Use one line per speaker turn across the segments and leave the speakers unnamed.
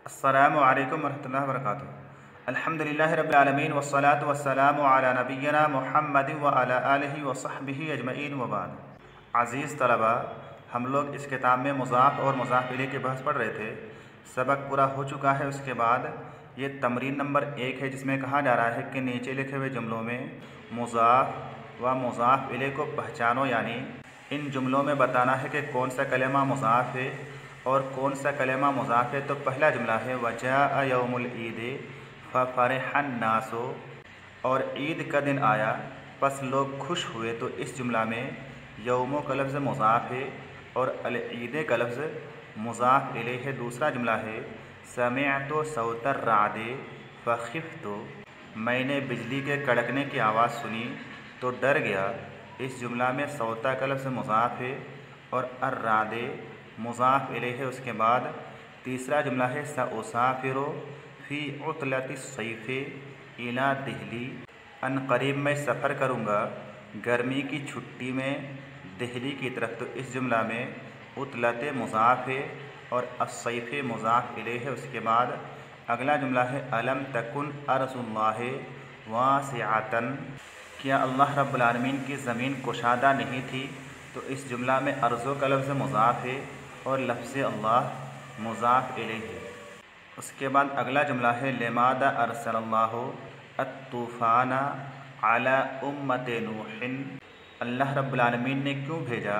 अस्सलामु अलैकुम वरहमतुल्लाहि वबरकातुहू। अल्हम्दुलिल्लाहि रब्बिल आलमीन वस्सलातु वस्सलामु अला नबिय्यिना मुहम्मदिन व अला आलिहि व सहबिहि अजमईन व बाद। अज़ीज़ तलबा, हम लोग इस किताब में मुज़ाफ़ और मुज़ाफ़ इलैह के बहस पढ़ रहे थे। सबक पूरा हो चुका है। उसके बाद ये तमरीन नंबर 1 है, जिसमें कहा जा रहा है कि नीचे लिखे हुए जुमलों में मुज़ाफ़ व मुज़ाफ़ इलैह को पहचानो, यानी इन जुमलों में बताना है कि कौन सा कलेमा मुज़ाफ़ है और कौन सा कलेमा मुज़ाफ़ है। तो पहला जुमला है वजाअ यौमुल ईद फफ़रहन नासो, और ईद का दिन आया बस लोग खुश हुए। तो इस जुमला में यौमो का लफ्ज़ मुज़ाफ़ है और अल ईद का लफ्ज़ मुज़ाफ़ इलैह है। दूसरा जुमला है समिअतु सौतर रादे फ़ख़िफ़्तु, मैंने बिजली के कड़कने की आवाज़ सुनी तो डर गया। इस जुमला में सौता का लफ्ज़ मुज़ाफ़ है और अर्रादे मुज़ाफ़ इलैह है। उसके बाद तीसरा जुमला है सउसाफ़िरु फ़ी उतलति सैफ़े इला दिहली, अनक़रीब मैं सफ़र करूँगा गर्मी की छुट्टी में दिहली की तरफ। तो इस जुमला में उतलत मुज़ाफ़ है और अस्सैफ़ मुज़ाफ़ इलैह है। उसके बाद अगला जुमला है अलम तकुन अर्ज़ुल्लाहि वासिअतन, क्या अल्लाह रब्बुल आलमीन की ज़मीन कुशादा नहीं थी। तो इस जुमला में अर्ज़ो का लफ्ज़ मुज़ाफ़ है और लफ्ज़ अल्लाह मुज़ाफ़ इलैह है। उसके बाद अगला जुमला है लिमादा अरसलल्लाहु अत्तूफ़ाना अला उम्मति नूहिन, अल्लाह रब्बुल आलमीन ने क्यों भेजा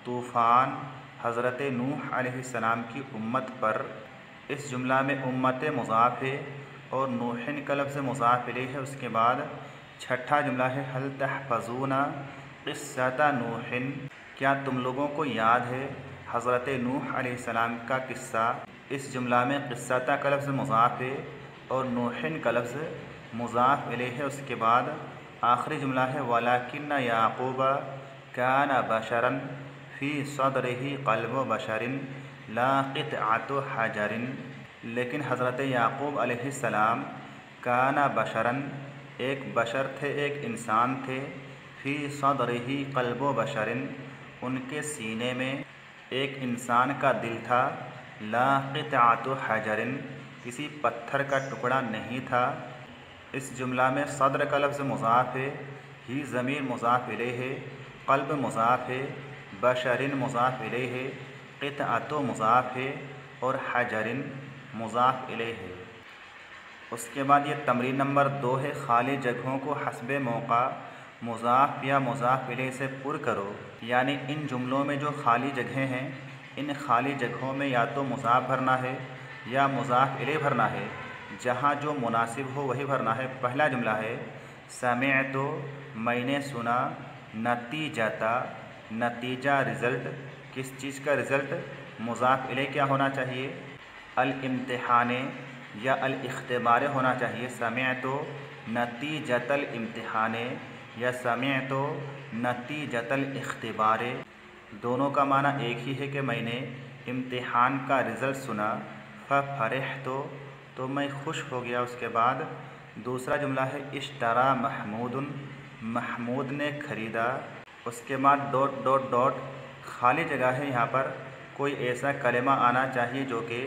तूफ़ान हज़रत नूह अलैहिस्सलाम की उम्मत पर। इस जुमला में उम्मत मुज़ाफ़ है और नूहिन का लफ्ज़ मुज़ाफ़ इलैह है। उसके बाद छठा जुमला है हल तहफ़ज़ूना क़िस्सता नूहिन, क्या तुम लोगों को याद है हज़रत नूह अलैहिस्सलाम का किस्सा। इस जुमला में क़िस्सता का लफ्ज़ मुज़ाफ़ है और नूहिन का लफ्ज़ मुज़ाफ़ इलैह है। उसके बाद आखिरी जुमला है वलाकिन्न याक़ूबा कान बशरन फ़ी सदरिही क़ल्बु बशरिन ला क़ितअतु हजरिन, लेकिन हज़रत याक़ूब अलैहिस्सलाम काना बशरन एक बशर थे, एक इंसान थे। फ़ी सदरिही क़ल्बु बशरिन, उनके सीने में एक इंसान का दिल था। ला क़ितअतु हजरिन, किसी पत्थर का टुकड़ा नहीं था। इस जुमला में सदर का लफ्ज़ मुज़ाफ़ है, ही ज़मीर मुज़ाफ़ इलैह है, क़ल्ब मुज़ाफ़ है, बशरिन मुज़ाफ़ इलैह है, क़ितअतु मुज़ाफ़ है और हजरिन मुज़ाफ़ इलैह है। उसके बाद ये तमरीन नंबर 2 है, खाली जगहों को हस्बे मौका मुज़ाफ़ या मुज़ाफ़ इलैह से पुर करो, यानी इन जुमलों में जो खाली जगहें हैं इन खाली जगहों में या तो मुज़ाफ़ भरना है या मुज़ाफ़ इलैह भरना है, जहाँ जो मुनासिब हो वही भरना है। पहला जुमला है समिअतु, मैंने सुना, नतीजता, नतीजा रिज़ल्ट, किस चीज़ का रिज़ल्ट। मुज़ाफ़ इलैह क्या होना चाहिए, अल इम्तिहाने या अल इख्तिबार होना चाहिए। समिअतु नतीजतल इम्तिहाने या समिअतु नतीजतल इख्तिबार, दोनों का माना एक ही है कि मैंने इम्तिहान का रिज़ल्ट सुना। फ़फ़रहतु, तो मैं खुश हो गया। उसके बाद दूसरा जुमला है इश्तरा महमूदुन, महमूद ने ख़रीदा। उसके बाद डॉट डॉट डॉट खाली जगह है, यहाँ पर कोई ऐसा कलेमा आना चाहिए जो कि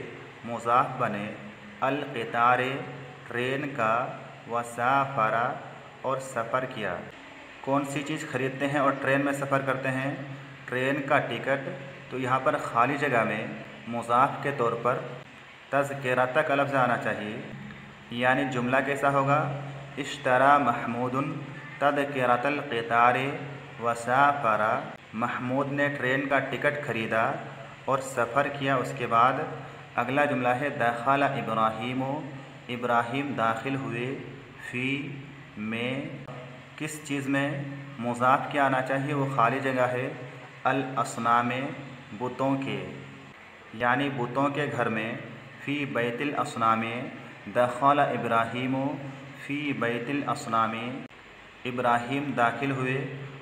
मुज़ाफ़ बने। अल क़ितारे, ट्रेन का, वसाफ़रा और सफ़र किया। कौन सी चीज़ खरीदते हैं और ट्रेन में सफ़र करते हैं, ट्रेन का टिकट। तो यहाँ पर खाली जगह में मुज़ाफ़ के तौर पर तज़किरता का लफ्ज़ आना चाहिए, यानी जुमला कैसा होगा इश्तरा महमूदुन तज़किरतल क़ितारे वसाफ़रा, महमूद ने ट्रेन का टिकट ख़रीदा और सफ़र किया। उसके बाद अगला जुमला है दख़ल इब्राहीमो, इब्राहीम दाखिल हुए। फ़ी में, किस चीज़ में। मुज़ाफ़ क्या आना चाहिए, वो खाली जगह है अल असनामे, बुतों के, यानी बुतों के घर में। फ़ी बैतिल असनामे दख़ल इब्राहीमो फ़ी बैतिल असनामे, इब्राहीम दाखिल हुए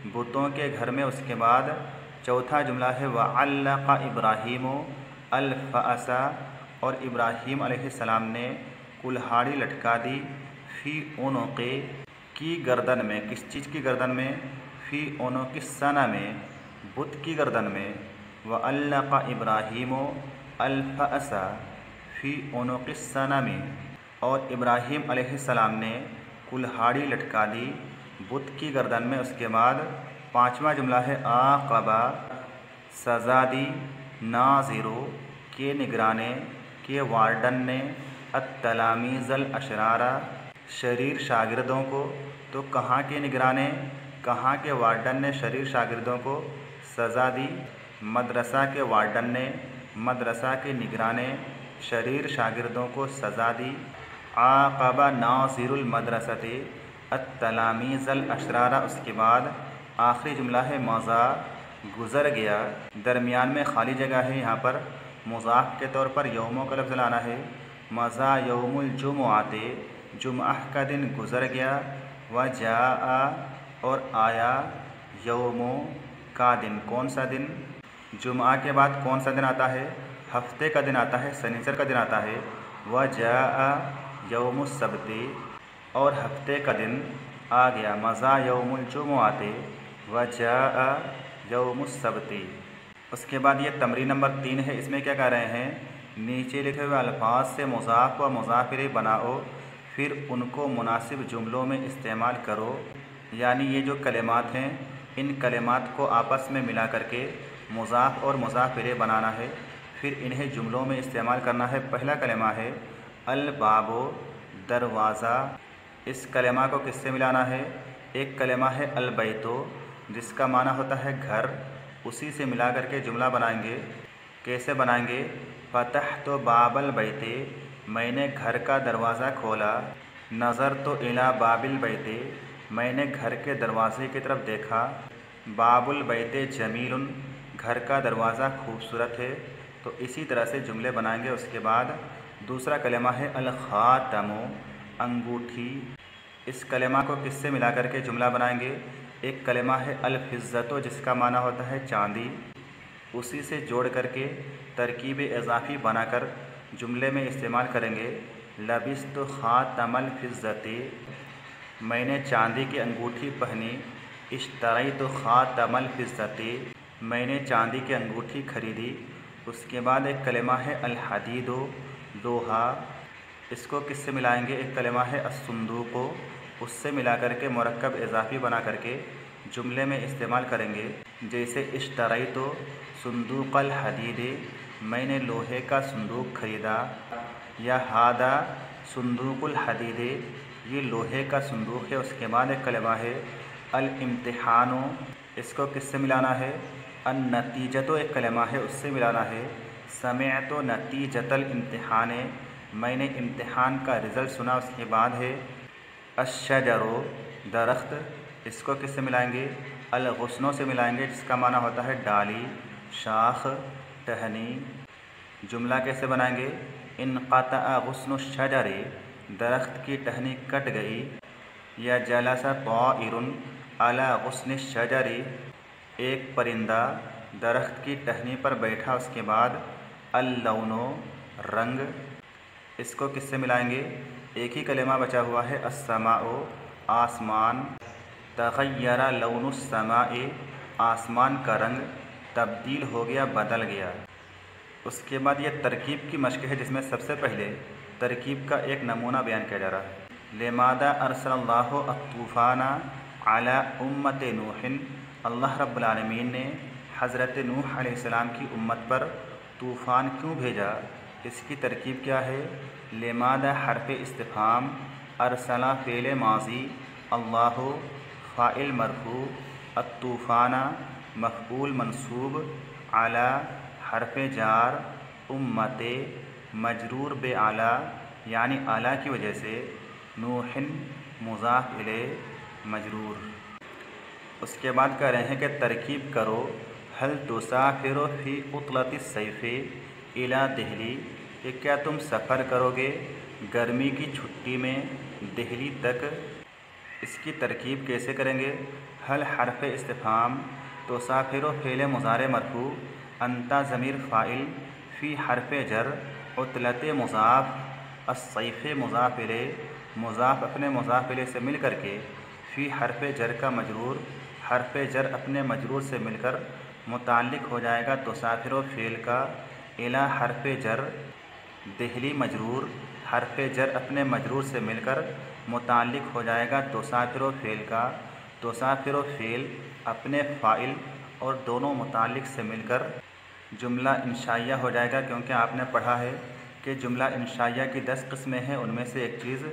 बुतों के घर में। उसके बाद चौथा जुमला है वअल्लक़ इब्राहीमो अल फ़असा, और इब्राहीम अलैहिस्सलाम ने कुल्हाड़ी लटका दी। फ़ी उनुक़े, की गर्दन में, किस चीज़ की गर्दन में। फ़ी उनुक़ि सनमे, बुत की गर्दन में। वअल्लक़ इब्राहीमो अल फ़असा फ़ी उनुक़िस सनमी, और इब्राहीम अलैहिस्सलाम ने कुल्हाड़ी लटका दी बुत की गर्दन में। उसके बाद पाँचवा जुमला है आक़बा, सज़ा दी, नाज़िरो के निगराने के वार्डन ने, अत्तलामीज़ल अशरारा शरीर शागिर्दों को। तो कहाँ के निगराने, कहाँ के वार्डन ने शरीर शागिर्दों को सज़ा दी, मदरसा के वार्डन ने मदरसा के निगराने शरीर शागिर्दों को सज़ा दी। आक़बा नाज़िरुल मदरसते अत्तलामीज़ल अशरारा। उसके बाद आखिरी जुमला है मज़ा, गुज़र गया। दरमियान में खाली जगह है, यहाँ पर मुज़ाफ़ के तौर पर यौमों का लफ्ज़ लाना है। मज़ा यौमुल जुमुआते, जुमअह का दिन गुज़र गया। व जाआ, और आया, यौमो का दिन, कौन सा दिन। जुमआ के बाद कौन सा दिन आता है, हफ्ते का दिन आता है, शनिचर का दिन आता है। व जाआ यौमुस सबते, और हफ्ते का दिन आ गया। मज़ा यौमुल जुमुआते व जाआ यौमुस सबते। उसके बाद ये तमरीन नंबर 3 है। इसमें क्या कह रहे हैं, नीचे लिखे हुए अल्फाज से मुज़ाफ़ व मुज़ाफ़ इलैह बनाओ, फिर उनको मुनासिब जुमलों में इस्तेमाल करो। यानी ये जो कलिमात हैं, इन कलिमात को आपस में मिला करके मुज़ाफ़ और मुज़ाफ़ इलैह बनाना है, फिर इन्हें जुमलों में इस्तेमाल करना है। पहला कलिमा है अल बाबो, दरवाज़ा। इस कलिमा को किससे मिलाना है, एक कलिमा है अल बैतो, जिसका माना होता है घर, उसी से मिला करके जुमला बनाएंगे। कैसे बनाएंगे, फ़तह तो बाबल बैते, मैंने घर का दरवाज़ा खोला। नज़र तो इला बाबिल बैते, मैंने घर के दरवाज़े की तरफ देखा। बाबुल बैते जमीलुन, घर का दरवाज़ा खूबसूरत है। तो इसी तरह से जुमले बनाएंगे। उसके बाद दूसरा कलिमा है अल ख़ातमो, अंगूठी। इस कलिमा को किससे मिला करके जुमला बनाएंगे, एक कलिमा है अल फ़िज़्ज़तो, जिसका माना होता है चांदी, उसी से जोड़ करके तरकीब इज़ाफ़ी बनाकर जुमले में इस्तेमाल करेंगे। लबिस्तु ख़ातमल फ़िज़्ज़ती, मैंने चांदी की अंगूठी पहनी। इश्तरैतु ख़ातमल फ़िज़्ज़ती, मैंने चांदी की अंगूठी खरीदी। उसके बाद एक कलिमा है अल हदीदो, लोहा। इसको किससे मिलाएंगे, एक कलिमा है अस्सुंदूको, उससे मिला करके मुरक्कब इज़ाफ़ी बना करके जुमले में इस्तेमाल करेंगे। जैसे इश्तरैतु सुंदूक़ल हदीदे, मैंने लोहे का संदूक खरीदा। या हादा सुंदूकुल हदीदे, ये लोहे का संदूक है। उसके बाद एक कलिमा है अल इम्तिहानो, इसको किससे मिलाना है, अन नतीजतो एक कलिमा है, उससे मिलाना है। समिअतो नतीजतल इम्तिहाने, मैंने इम्तिहान का रिज़ल्ट सुना। उसके बाद है अश्शजरो, दरख्त, इसको किससे मिलाएंगे, अल गुस्नो से मिलाएंगे, जिसका माना होता है डाली, शाख, टहनी। जुमला कैसे बनाएंगे, इनक़तअ गुस्नु शजरे, दरख्त की टहनी कट गई। या जलसा ताइरुन अला गुस्नि शजरी, एक परिंदा दरख्त की टहनी पर बैठा। उसके बाद अल लौनो, रंग, इसको किससे मिलाएंगे, एक ही कलिमा बचा हुआ है अस्समाओ, आसमान। तग़य्यरा लौनुस समाए, आसमान का रंग तब्दील हो गया, बदल गया। उसके बाद ये तरकीब की मश्क है, जिसमें सबसे पहले तरकीब का एक नमूना बयान किया जा रहा है। लिमादा अरसलल्लाहु अत्तूफ़ाना अला उम्मत नूहिन, अल्लाह रब्बुल आलमीन ने हज़रत नूह अलैहिस्सलाम की उम्मत पर तूफ़ान क्यों भेजा। इसकी तरकीब क्या है, लिमादा हर्फ़ इस्तिफ़हाम, अरसला फ़ेल माज़ी, अल्लाहु फ़ाइल मरफ़ू, अत्तूफ़ाना मफ़ऊल मंसूब, अला हर्फ़ जार, उम्मते मजरूर बे आला, यानी आला की वजह से, नूहिन मुज़ाफ़ इलैह मजरूर। उसके बाद कह रहे हैं कि तरकीब करो, हल तुसाफ़िरु फ़ी उतलति सैफ़े इला दिल्ली, कि क्या तुम सफ़र करोगे गर्मी की छुट्टी में दिल्ली तक। इसकी तरकीब कैसे करेंगे, हल हर्फ़ इस्तिफ़हाम, तुसाफ़िरु फ़ेल मुज़ारे मरफ़ू, अंता ज़मीर फ़ाइल, फ़ी हर्फ़ जर, उतलत मुज़ाफ़, अस्सैफ़े मुज़ाफ़ इलैह, मुज़ाफ़ अपने मुज़ाफ़ इलैह से मिल करके, फ़ी हर्फ़ जर का मजरूर, हर्फ़ जर अपने मजरूर से मिलकर मुताल्लिक़ हो जाएगा तुसाफ़िरु फ़ेल का, इला हर्फ़ जर, देहली मजरूर हरफ जर अपने मजरूर से मिलकर मुताल्लिक हो जाएगा तोसाफिर फ़ेल का। तोसाफिर फ़ेल अपने फ़ाइल और दोनों मुताल्लिक से मिलकर जुमला इंशाइया हो जाएगा, क्योंकि आपने पढ़ा है कि जुमला इंशाइया की 10 किस्में हैं, उनमें से एक चीज़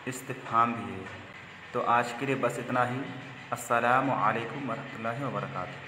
इस्तिफ़हाम भी है। तो आज के लिए बस इतना ही। अस्सलामु अलैकुम वरहमतुल्लाहि व बरकातुहू।